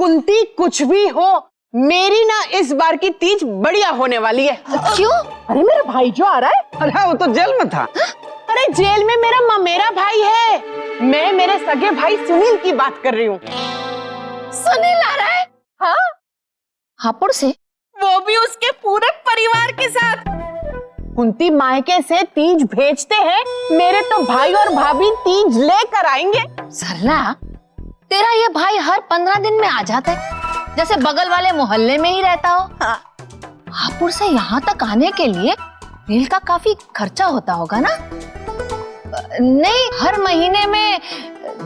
कुंती कुछ भी हो, मेरी ना इस बार की तीज बढ़िया होने वाली है। क्यों? अरे मेरा भाई जो आ रहा है। अरे वो तो जेल में था। अरे जेल में मेरा ममेरा भाई है। मैं मेरे सगे भाई सुनील की बात कर रही हूँ। सुनील आ रहा है? हाँ, हापुड़ से? वो भी उसके पूरे परिवार के साथ। कुंती मायके से तीज भेजते हैं, मेरे तो भाई और भाभी तीज लेकर आएंगे। सरला, तेरा ये भाई हर 15 दिन में आ जाता है, जैसे बगल वाले मोहल्ले में ही रहता हो। हापुड़ से यहाँ तक आने के लिए रेल का काफी खर्चा होता होगा ना? नहीं, हर महीने में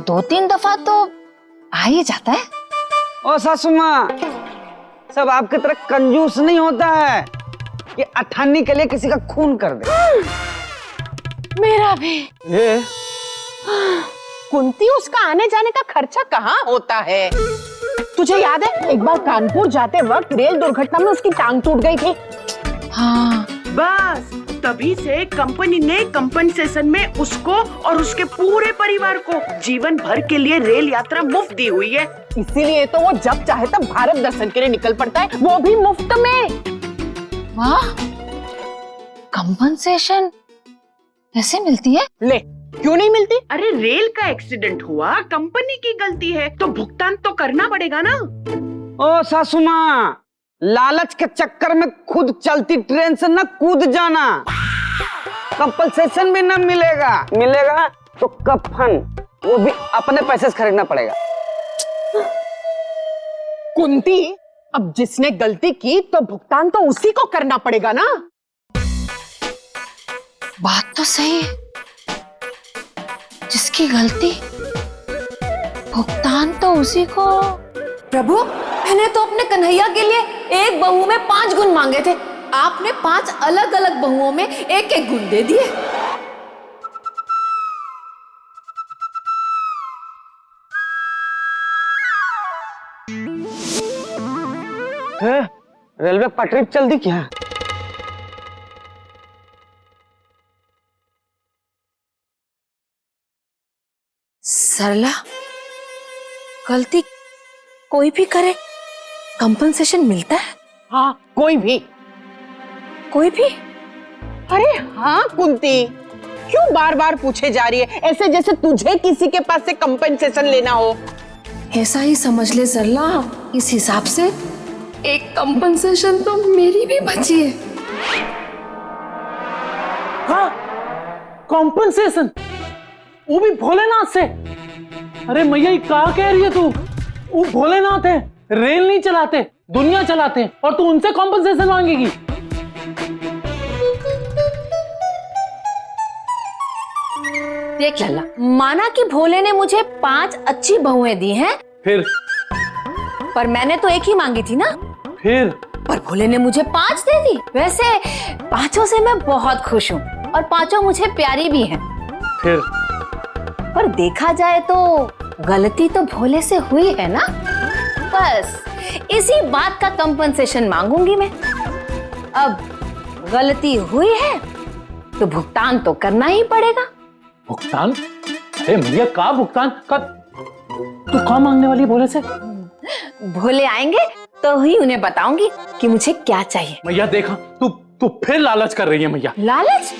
2-3 दफा तो आ ही जाता है। ओ सासू माँ, सब आपकी तरह कंजूस नहीं होता है कि अठानी के लिए किसी का खून कर दे। मेरा भी। ये कुंती, उसका आने जाने का खर्चा कहाँ होता है? तुझे याद है एक बार कानपुर जाते वक्त रेल दुर्घटना में उसकी टांग टूट गई थी। हाँ, बस तभी से कंपनी ने कंपनसेशन में उसको और उसके पूरे परिवार को जीवन भर के लिए रेल यात्रा मुफ्त दी हुई है। इसीलिए तो वो जब चाहे तब भारत दर्शन के लिए निकल पड़ता है, वो भी मुफ्त में। वाह, कंपनसेशन ऐसे मिलती है? ले, क्यों नहीं मिलती? अरे रेल का एक्सीडेंट हुआ, कंपनी की गलती है तो भुगतान तो करना पड़ेगा ना। ओ सासू माँ, लालच के चक्कर में खुद चलती ट्रेन से न कूद जाना। कंपनसेशन भी न मिलेगा, मिलेगा तो कफन, वो भी अपने पैसे से खरीदना पड़ेगा। कुंती, अब जिसने गलती की तो भुगतान तो उसी को करना पड़ेगा ना। बात तो सही है, जिसकी गलती भुगतान तो उसी को। प्रभु, मैंने तो अपने कन्हैया के लिए एक बहू में 5 गुण मांगे थे, आपने 5 अलग अलग बहुओं में एक एक गुण दे दिए। रेलवे पटरी चल दी क्या? सरला, गलती कोई भी करे कंपनसेशन मिलता है? हाँ, कोई भी। कोई भी? अरे हाँ कुंती, क्यों बार बार पूछे जा रही है, ऐसे जैसे तुझे किसी के पास से कंपनसेशन लेना हो। ऐसा ही समझ ले सरला, इस हिसाब से एक कंपनसेशन तो मेरी भी बची है। हाँ, कॉम्पनसेशन, वो भी भोलेनाथ से। अरे मैया, ये क्या कह रही है तू? वो भोलेनाथ है, रेल नहीं चलाते, दुनिया चलाते हैं, और तू उनसे कॉम्पनसेशन मांगेगी? देख लल्ला, माना कि भोले ने मुझे 5 अच्छी बहुएं दी हैं, फिर पर मैंने तो एक ही मांगी थी ना। फिर पर भोले ने मुझे 5 दे दी। वैसे 5 से मैं बहुत खुश हूँ और 5 मुझे प्यारी भी हैं। फिर पर देखा जाए तो गलती तो भोले से हुई है ना। बस इसी बात का कंपनसेशन मांगूंगी मैं। अब गलती हुई है तो भुगतान तो करना ही पड़ेगा। भुगतान? अरे मैया, का भुगतान का? तू क्या मांगने वाली भोले से? भोले आएंगे तो ही उन्हें बताऊंगी कि मुझे क्या चाहिए। मैया देखा, तू फिर लालच कर रही है मैया। लालच?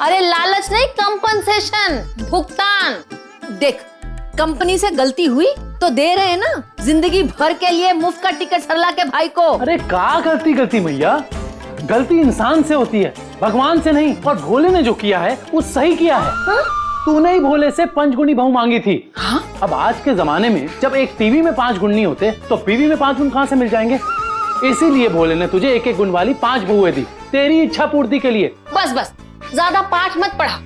अरे लालच नहीं, कंपनसेशन, भुगतान। देख, कंपनी से गलती हुई तो दे रहे हैं ना, जिंदगी भर के लिए मुफ्त का टिकट सरला के भाई को। अरे का गलती मैया, गलती इंसान से होती है, भगवान से नहीं। और भोले ने जो किया है वो सही किया है। हाँ? तूने ही भोले से 5 गुणी बहू मांगी थी। हाँ? अब आज के जमाने में जब एक टीवी में 5 गुण नहीं होते तो बीवी में 5 गुण कहाँ से मिल जाएंगे? इसीलिए भोले ने तुझे एक एक गुण वाली 5 बहुएं दी, तेरी इच्छा पूर्ति के लिए। बस बस, ज्यादा पाठ मत पढ़ा।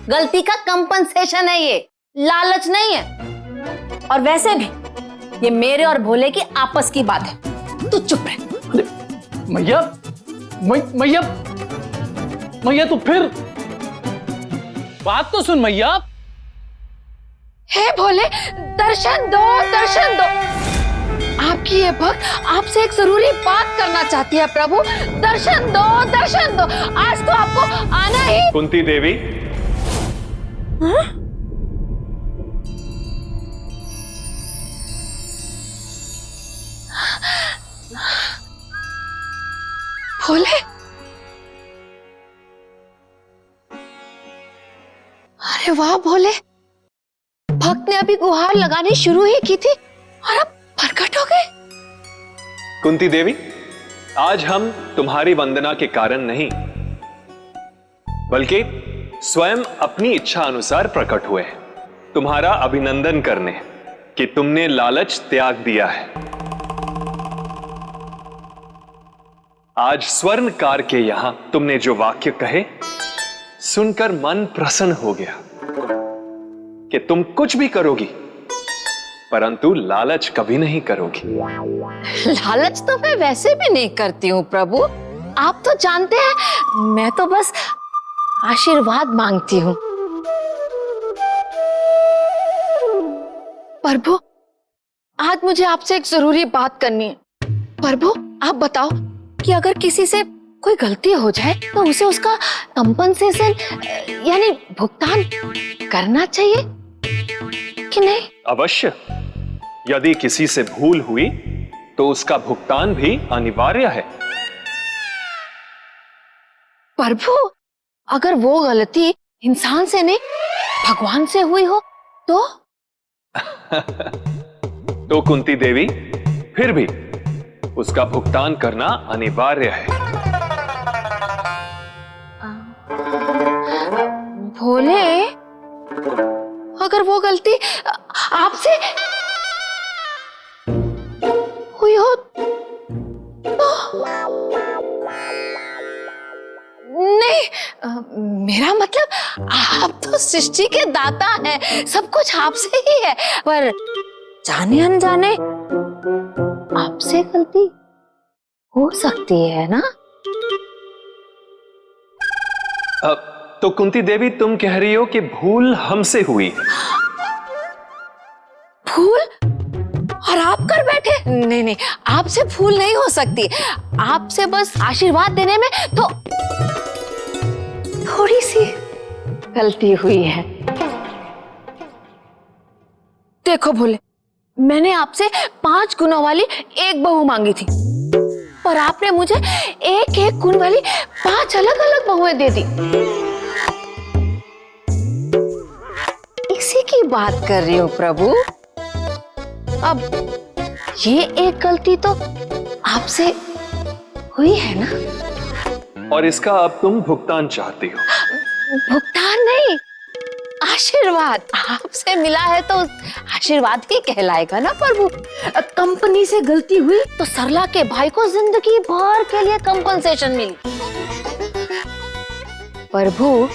गलती का कंपनसेशन है ये, लालच नहीं है। और वैसे भी ये मेरे और भोले की आपस की बात है, तू चुप रह। मैया मैया मैया, तू फिर बात तो सुन मैया। हे भोले, दर्शन दो, दर्शन दो। आपकी ये भक्त आपसे एक जरूरी बात करना चाहती है प्रभु। दर्शन दो, दर्शन दो। आज तो आपको आना ही। कुंती देवी, हाँ? भोले, अरे वाह भोले, भक्त ने अभी गुहार लगानी शुरू ही की थी और अब प्रकट हो गए। कुंती देवी, आज हम तुम्हारी वंदना के कारण नहीं बल्कि स्वयं अपनी इच्छा अनुसार प्रकट हुए हैं तुम्हारा अभिनंदन करने कि तुमने लालच त्याग दिया है। आज स्वर्णकार के यहां तुमने जो वाक्य कहे सुनकर मन प्रसन्न हो गया कि तुम कुछ भी करोगी परंतु लालच कभी नहीं करोगी। लालच तो मैं वैसे भी नहीं करती हूँ प्रभु, आप तो जानते हैं मैं तो बस आशीर्वाद मांगती हूँ। प्रभु, आज मुझे आपसे एक जरूरी बात करनी है। प्रभु, आप बताओ कि अगर किसी से कोई गलती हो जाए तो उसे उसका कंपनसेशन यानी भुगतान करना चाहिए कि नहीं? अवश्य, यदि किसी से भूल हुई तो उसका भुगतान भी अनिवार्य है। प्रभु, अगर वो गलती इंसान से नहीं भगवान से हुई हो तो? तो कुंती देवी, फिर भी उसका भुगतान करना अनिवार्य है। भोले, अगर वो गलती आपसे हुई हो तो? नहीं, मेरा मतलब आप तो सृष्टि के दाता हैं, सब कुछ आपसे ही है, पर जाने अनजाने आपसे गलती हो सकती है ना? तो कुंती देवी, तुम कह रही हो कि भूल हमसे हुई? भूल? और आप कर बैठे? नहीं नहीं, आपसे भूल नहीं हो सकती, आपसे बस आशीर्वाद देने में तो थोड़ी सी गलती हुई है। देखो भोले, मैंने आपसे 5 गुणों वाली एक बहू मांगी थी, पर आपने मुझे एक एक गुण वाली 5 अलग अलग बहुएं दे दी। इसी की बात कर रही हूँ प्रभु। अब ये एक गलती तो आपसे हुई है ना? और इसका अब तुम भुगतान चाहती हो? भुगतान नहीं, आशीर्वाद। आपसे मिला है तो आशीर्वाद ही कहलाएगा ना प्रभु। कंपनी से गलती हुई तो सरला के भाई को जिंदगी भर के लिए कंपनसेशन मिली। प्रभु,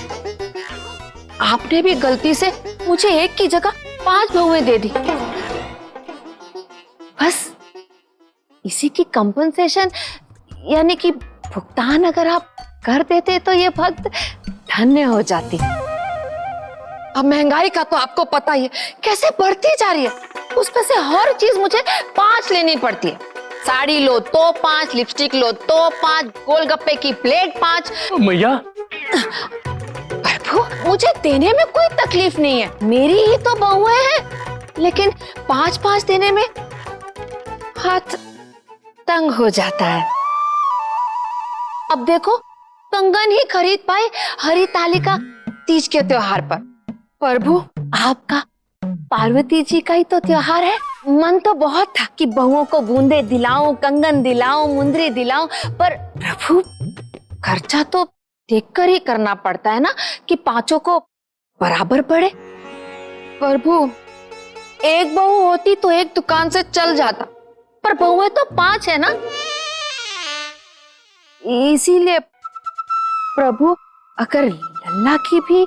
आपने भी गलती से मुझे एक की जगह 5 बहुएं दे दी। बस इसी की कंपनसेशन यानी कि भुगतान अगर आप कर देते तो ये भक्त धन्य हो जाती। अब महंगाई का तो आपको पता ही है कैसे बढ़ती जा रही है, उसमें से हर चीज मुझे 5 लेनी पड़ती है। साड़ी लो तो 5, लिपस्टिक लो तो 5, गोलगप्पे की प्लेट 5। मैया, प्रभु, मुझे देने में कोई तकलीफ नहीं है, मेरी ही तो बहुएं हैं, लेकिन 5-5 देने में हाथ तंग हो जाता है। अब देखो, कंगन ही खरीद पाए हरितालिका तीज के त्योहार पर। प्रभु, आपका पार्वती जी का ही तो त्योहार है। मन तो बहुत था कि बहुओं को बूंदे दिलाऊं, कंगन दिलाऊं, मुंदरी दिलाऊं, पर प्रभु खर्चा तो देखकर ही करना पड़ता है ना कि 5 को बराबर पड़े। प्रभु, एक बहू होती तो एक दुकान से चल जाता, पर बहुएं तो 5 है ना, इसीलिए प्रभु अगर लल्ला की भी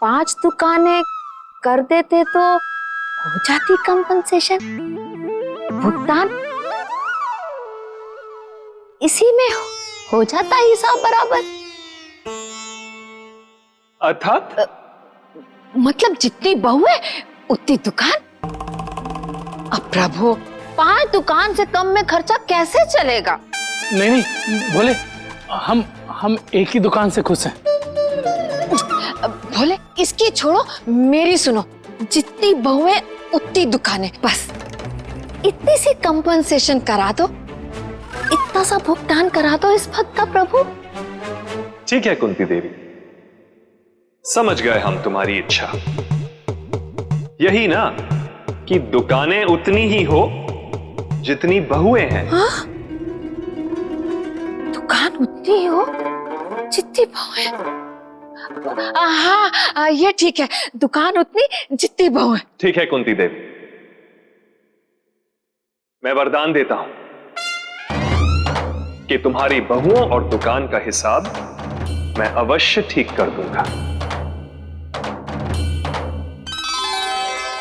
5 दुकानें कर देते तो हो जाती कंपनसेशन, भुगतान इसी में हो जाता हिसाब बराबर। अर्थात? मतलब जितनी बहुएं उतनी दुकान। अब प्रभु, 5 दुकान से कम में खर्चा कैसे चलेगा? नहीं नहीं भोले, हम एक ही दुकान से खुश हैं। भोले, इसकी छोड़ो, मेरी सुनो। जितनी बहुएं उतनी दुकानें, बस इतनी सी कंपनसेशन करा दो, इतना थोड़ा सा भुगतान करा दो इस भक्त का प्रभु। ठीक है कुंती देवी, समझ गए हम तुम्हारी इच्छा। यही ना कि दुकानें उतनी ही हो जितनी बहुएं हैं। दुकान उतनी ही हो जितनी बहू है। हाँ ये ठीक है, दुकान उतनी जितनी बहू है। ठीक है कुंती देवी, मैं वरदान देता हूं कि तुम्हारी बहुओं और दुकान का हिसाब मैं अवश्य ठीक कर दूंगा।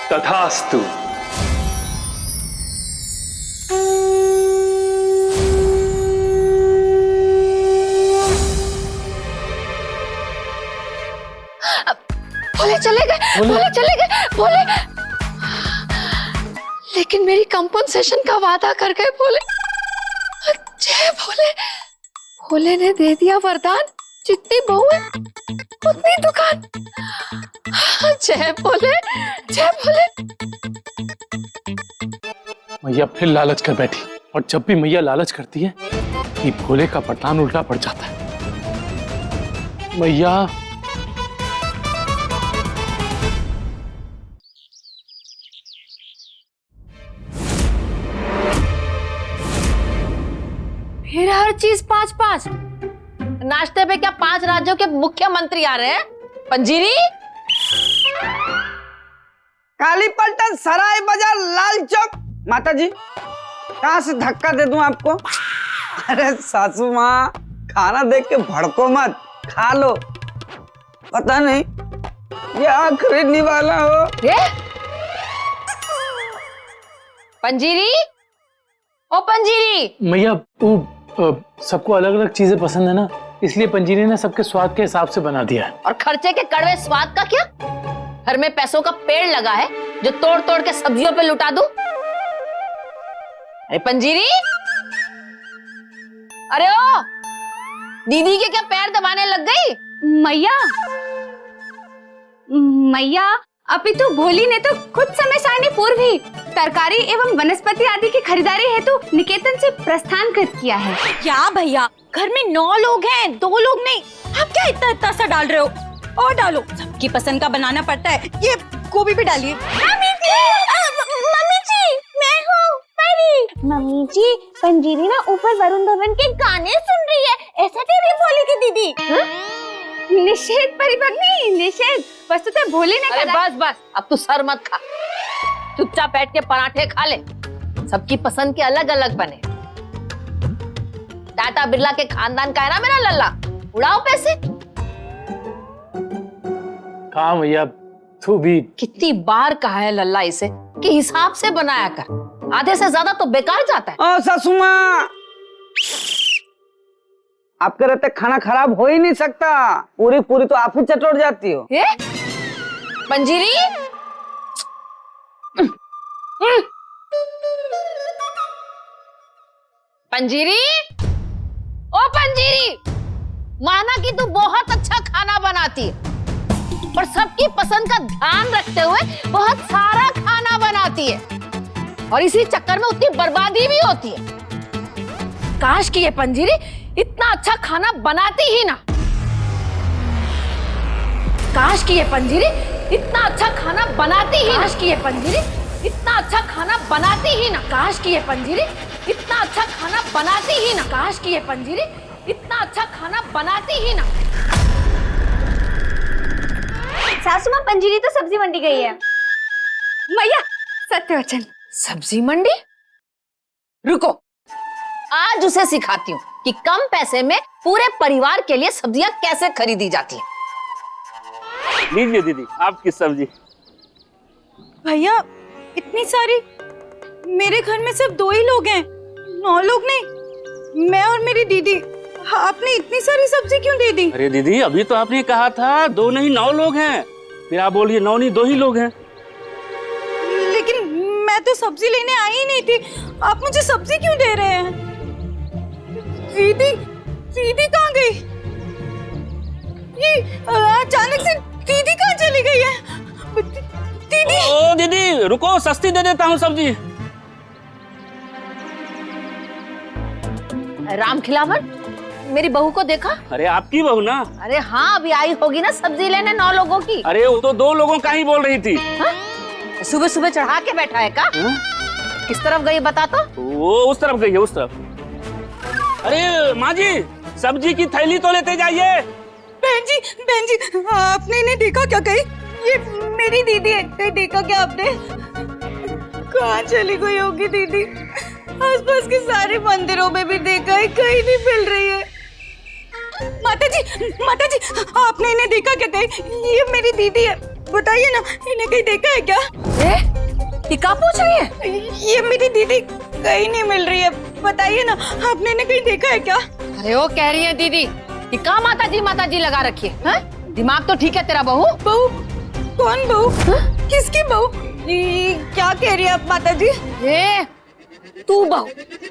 तथास्तु। भोले चले गए, भोले चले गए, भोले। लेकिन मेरी कंपनसेशन का वादा कर गए भोले। जय भोले। भोले ने दे दिया वरदान, जितनी बहू है उतनी दुकान। जय भोले, जय भोले। मैया फिर लालच कर बैठी, और जब भी मैया लालच करती है कि भोले का वरदान उल्टा पड़ जाता है। मैया फिर हर चीज 5-5। नाश्ते पे क्या 5 राज्यों के मुख्यमंत्री आ रहे हैं? पंजीरी, काली पलटन, सराय बाजार, लाल चौक। माता जी, कहां से धक्का दे दूं आपको? अरे सासू माँ, खाना देख के भड़को मत, खा लो। पता नहीं ये आखिरी निवाला हो। पंजीरी, ओ पंजीरी। मैया वो सबको अलग अलग चीजें पसंद है ना, इसलिए पंजीरी ने सबके स्वाद के हिसाब से बना दिया है। और खर्चे के कड़वे स्वाद का क्या? घर में पैसों का पेड़ लगा है जो तोड़ तोड़ के सब्जियों पे लुटा दूं? अरे पंजीरी, अरे ओ दीदी के क्या पैर दबाने लग गई? मैया अभी तो भोली ने तो कुछ समय सारणी पूर्व ही तरकारी एवं वनस्पति आदि की खरीदारी हेतु निकेतन से प्रस्थान कृत किया है। क्या भैया, घर में 9 लोग हैं, 2 लोग नहीं। आप क्या इतना इतना सा डाल रहे हो? और डालो, सबकी पसंद का बनाना पड़ता है। ये गोभी भी डालिए। मम्मी जी, मैं हूँ परी। मम्मी जी, पंजीरी ना ऊपर वरुण धवन के गाने सुन रही है। ऐसा कह रही भोली की दीदी। निषेध परिभग्नि, निषेध। वस्तुतः भोले ने अरे बस बस, अब तू सर मत खा, चुपचाप बैठ के पराठे खा ले। सबकी पसंद के अलग अलग बने। टाटा बिरला के खानदान का है ना मेरा लल्ला, उड़ाओ पैसे। कहा मैया, तू भी। कितनी बार कहा है लल्ला इसे कि हिसाब से बनाया कर, आधे से ज्यादा तो बेकार जाता है। ओ सासू माँ, आपके रहते खाना खराब हो ही नहीं सकता। पूरी पूरी तो आप ही चटोर जाती हो। ये? पंजीरी, पंजीरी, ओ पंजीरी, माना कि तू बहुत अच्छा खाना बनाती है और सबकी पसंद का ध्यान रखते हुए बहुत सारा खाना बनाती है, और इसी चक्कर में उतनी बर्बादी भी होती है। काश कि ये पंजीरी इतना अच्छा खाना बनाती ही ना। काश कि ये पंजीरी इतना अच्छा खाना बनाती ही। काश कि ये पंजीरी इतना अच्छा खाना बनाती ही ना। काश कि ये पंजीरी इतना अच्छा खाना बनाती ही ना। काश कि ये पंजीरी इतना अच्छा खाना बनाती ही ना। सासू माँ, पंजीरी तो सब्जी मंडी गई है। मैया सत्यवचन। सब्जी मंडी? रुको, आज उसे सिखाती हूँ कि कम पैसे में पूरे परिवार के लिए सब्जियां कैसे खरीदी जाती हैं। लीजिए दीदी आपकी सब्जी। भैया इतनी सारी, मेरे घर में सिर्फ 2 ही लोग हैं, 9 लोग नहीं। मैं और मेरी दीदी। आपने इतनी सारी सब्जी क्यों दे दी? अरे दीदी, अभी तो आपने कहा था 2 नहीं 9 लोग हैं, फिर आप बोलिए 9 नहीं 2 ही लोग हैं। लेकिन मैं तो सब्जी लेने आई ही नहीं थी, आप मुझे सब्जी क्यों दे रहे हैं? दीदी, दीदी कहाँ गई? ये अचानक से दीदी कहाँ चली गई है? दीदी, ओ दीदी रुको, सस्ती दे देता हूँ सब्जी। राम खिलावन, मेरी बहू को देखा? अरे आपकी बहू ना? अरे हाँ, अभी आई होगी ना सब्जी लेने 9 लोगों की। अरे वो तो 2 लोगों का ही बोल रही थी। सुबह सुबह चढ़ा के बैठा है का? किस तरफ गई बता तो? वो उस तरफ गई है, उस तरफ। अरे माँ जी, सब्जी की थैली तो लेते जाइए। बहन जी आपने इन्हें देखा क्या? कहीं ये मेरी दीदी है, कहीं देखा क्या आपने? कहाँ चली गई होगी दीदी? आसपास के सारे मंदिरों में भी देखा है, कहीं नहीं मिल रही है। माता जी आपने इन्हें देखा क्या? कहीं ये मेरी दीदी है, बताइए ना, इन्हें कहीं देखा है क्या? टिका पूछ रही है? ये मेरी दीदी कहीं नहीं मिल रही है, बताइए ना, आपने इन्हें कहीं देखा है क्या? अरे वो कह रही है दीदी, टिका माता जी लगा रखी है। दिमाग तो ठीक है तेरा बहू? बहू? कौन बहू? किसकी बहू? क्या कह रही है आप माता जी? तू बहू,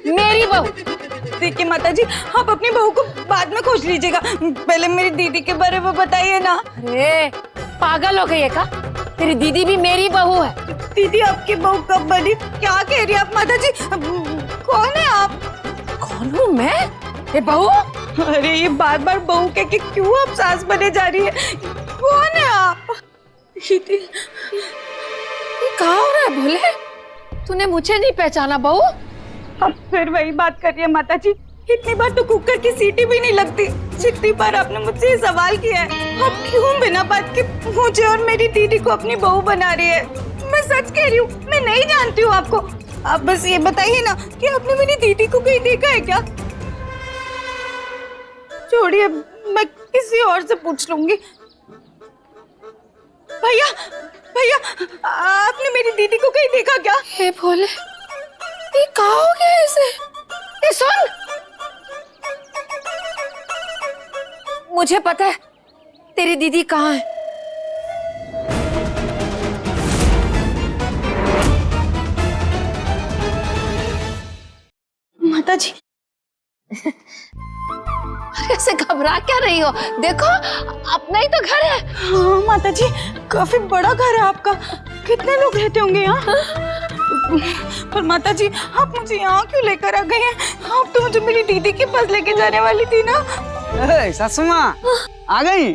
मेरी बहू। देखिए माता जी, आप अपनी बहू को बाद में खोज लीजिएगा, पहले मेरी दीदी के बारे में बताइए ना। अरे पागल हो गई है का? तेरी दीदी भी मेरी बहू है। दीदी आपकी बहू कब बनी? क्या कह रही है आप माता जी? कौन है आप? कौन हूँ मैं? ये बहू? अरे ये बार बार बहू कह के क्यों आप सास बने जा रही है? कौन है आप? ये कहाँ हो रहा है भोले? तूने मुझे नहीं पहचाना बहू? अब फिर वही बात कर रही है माता जी, इतनी बार तो कुकर की सीटी भी नहीं लगती, जितनी बार आपने मुझसे ये सवाल किया है। अब क्यों बिना बात के मुझे और मेरी दीदी को अपनी बहू बना रही है? मैं सच कह रही हूँ, मैं नहीं जानती हूँ आपको। आप बस ये बताइए ना कि आपने मेरी दीदी को कहीं देखा है क्या? छोड़िए, मैं किसी और से पूछ लूंगी। भैया आपने मेरी दीदी को कहीं देखा क्या? हे भोले, ये कहाँ हो गया इसे? ये सुन, मुझे पता है तेरी दीदी कहाँ है। माता जी, ऐसे घबरा क्या रही हो? देखो अपना ही तो घर है। हाँ माता जी, काफी बड़ा घर है आपका, कितने लोग रहते होंगे यहाँ? पर माता जी, आप मुझे यहाँ क्यों लेकर आ गए हैं? आप तो मुझे मेरी दीदी के पास लेके जाने वाली थी ना। सासू माँ आ गई?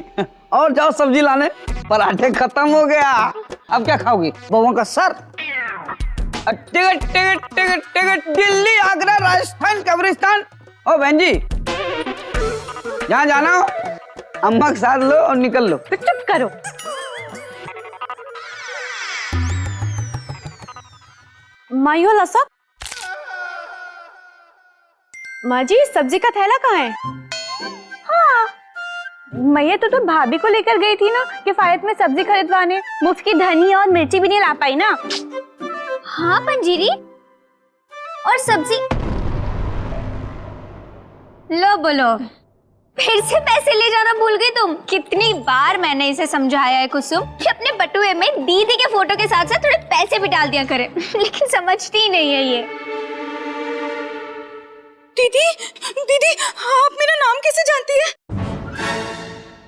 और जाओ सब्जी लाने, पराठे खत्म हो गया। अब क्या खाओगी? बहुओं का sir? Ticket ticket ticket ticket, Delhi, Agra, Rajasthan, कब्रिस्तान। ओ बहन जी, जहाँ जाना हो अम्मा के साथ लो और निकल लो। तो चुप करो। मायो लसा, माँ जी सब्जी का थैला कहाँ है? हाँ, मैया तो भाभी को लेकर गई थी ना किफायत में सब्जी खरीदवाने, मुफ्त की धनिया और मिर्ची भी नहीं ला पाई ना। हाँ पंजीरी, और सब्जी लो, बोलो फिर से पैसे ले जाना भूल गई तुम? कितनी बार मैंने इसे समझाया है कुसुम कि अपने बटुए में दीदी के फोटो के साथ साथ थोड़े पैसे भी डाल दिया करे, लेकिन समझती ही नहीं है ये। दीदी आप मेरा नाम कैसे जानती है?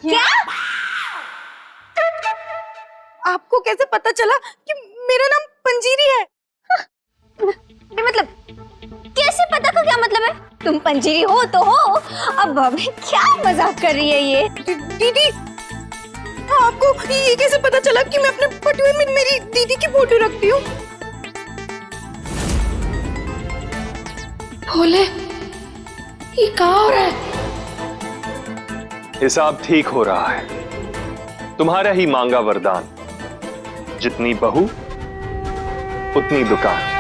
क्या? आपको कैसे पता चला कि मेरा नाम पंजीरी है? मतलब कैसे पता का क्या मतलब है? तुम पंजीरी हो तो हो, अब हमें क्या मजाक कर रही है ये? दीदी आपको ये कैसे पता चला कि मैं अपने बटुए में मेरी दीदी की फोटो रखती हूँ? भोले, ये कहाँ हो रहा है? हिसाब ठीक हो रहा है। तुम्हारा ही मांगा वरदान, जितनी बहू उतनी दुकान।